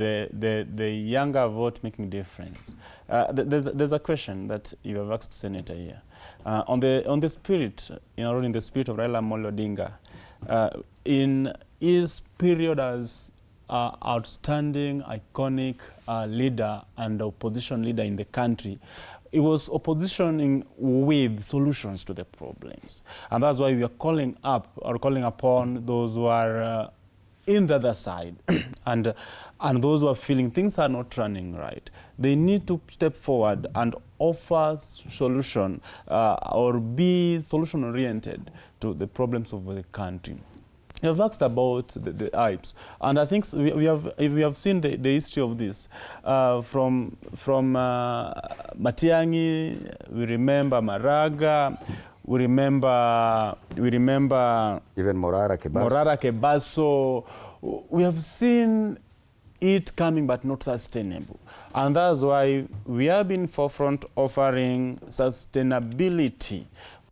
the younger vote making difference. There's a question that you have asked Senator here. On the spirit, in the spirit of Raila Amolo Odinga, in his period as outstanding, iconic leader and opposition leader in the country, it was oppositioning with solutions to the problems. And that's why we are calling upon those who are in the other side and those who are feeling things are not running right. They need to step forward and offer solution or be solution oriented to the problems of the country. You have asked about the IPs, and I think we have seen the history of this from Matiang'i. We remember Maraga. We remember even Morara Kebaso. We have seen it coming, but not sustainable, and that's why we have been forefront offering sustainability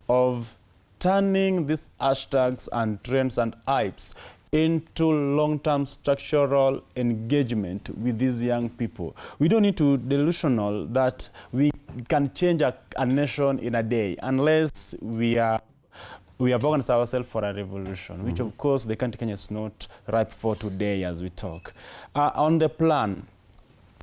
of turning these hashtags and trends and hypes into long-term structural engagement with these young people. We don't need to delusional that we can change a nation in a day unless we have organized ourselves for a revolution, which of course the country Kenya is not ripe for today as we talk. On the plan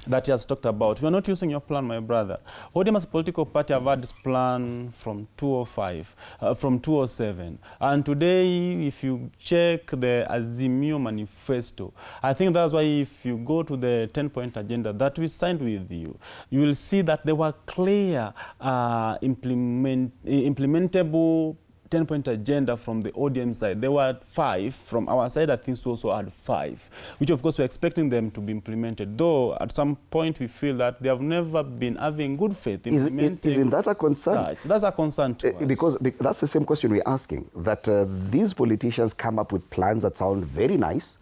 that he has talked about, we are not using your plan, my brother. ODM as a political party have had this plan from 2005, from 2007. And today, if you check the Azimio manifesto, I think that's why if you go to the 10-point agenda that we signed with you, you will see that there were clear implementable 10-point agenda from the ODM side. There were 5 from our side. I think we also had 5, which of course we're expecting them to be implemented. Though at some point we feel that they have never been having good faith implementing. Isn't that a concern? That's a concern to us. Because that's the same question we're asking. That these politicians come up with plans that sound very nice,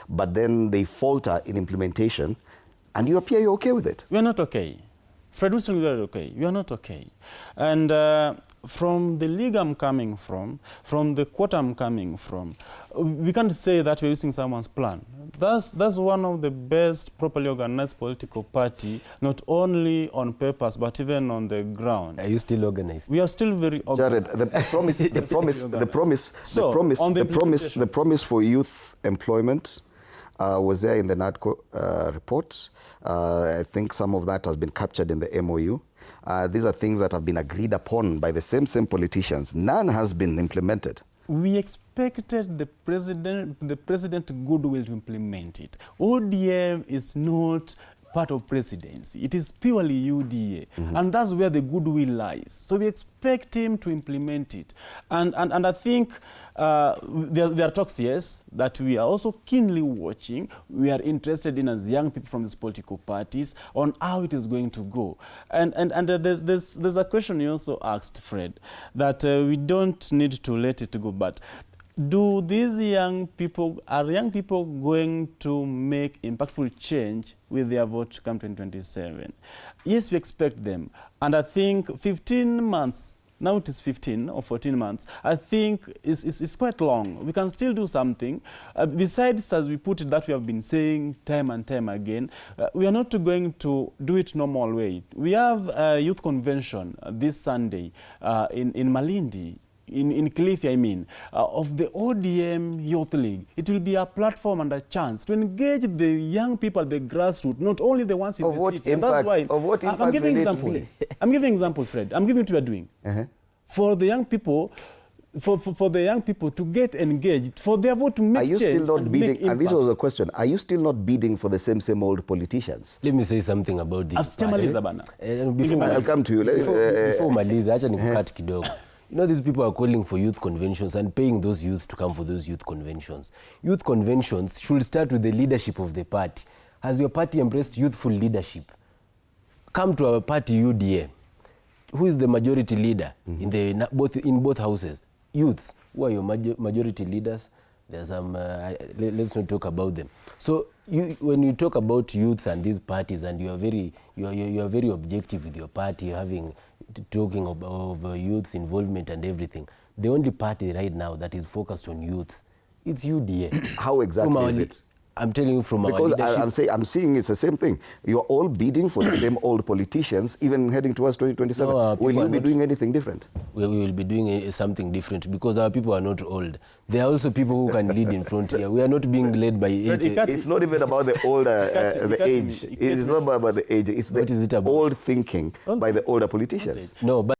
but then they falter in implementation, and you appear you're okay with it. We're not okay. Fred Wilson, we are okay. We are not okay. And from the league I'm coming from the quarter I'm coming from, we can't say that we're using someone's plan. That's one of the best properly organized political party, not only on purpose, but even on the ground. Are you still organized? We are still very organized. Jared, the promise for youth employment was there in the NADCO report. I think some of that has been captured in the MOU. These are things that have been agreed upon by the same politicians. None has been implemented. We expected the president goodwill to implement it. ODM is not part of presidency. It is purely UDA. And that's where the goodwill lies. So we expect him to implement it. And I think there are talks, yes, that we are also keenly watching. We are interested in, as young people from these political parties, on how it is going to go. And there's a question you also asked, Fred, that we don't need to let it go, but are young people going to make impactful change with their vote come 2027? Yes, we expect them. And I think 15 months, now it is 15 or 14 months, I think it's quite long. We can still do something. Besides, as we put it, that we have been saying time and time again, we are not going to do it normal way. We have a youth convention this Sunday in Malindi, in Kilifi, I mean, of the ODM Youth League. It will be a platform and a chance to engage the young people at the grassroots, not only the ones in the city. That's why I'm giving example. I'm giving example, Fred. I'm giving what we are doing. For the young people, for the young people to get engaged, for their vote to make change. Are you still not bidding? And this was the question. Are you still not bidding for the same old politicians? Let me say something about this. I'll come to you. Before Maliza, acha nikukati kidogo. You know, these people are calling for youth conventions and paying those youth to come for those youth conventions. Youth conventions should start with the leadership of the party. Has your party embraced youthful leadership? Come to our party, UDA. Who is the majority leader in both houses? Youths. Who are your majority leaders? There's some. Let's not talk about them. So when you talk about youths and these parties, and you are very objective with your party, talking about youth involvement and everything. The only party right now that is focused on youth, it's UDA. How exactly is it? I'm telling you from our Because leadership. I'm seeing it's the same thing. You're all bidding for the same old politicians, even heading towards 2027. No, Will you be doing anything different? We will be doing something different because our people are not old. There are also people who can lead in front here. We are not being led by age. It's not even about the older, the age. It's not about the age. It's the What is it about? old thinking by the older politicians. No, but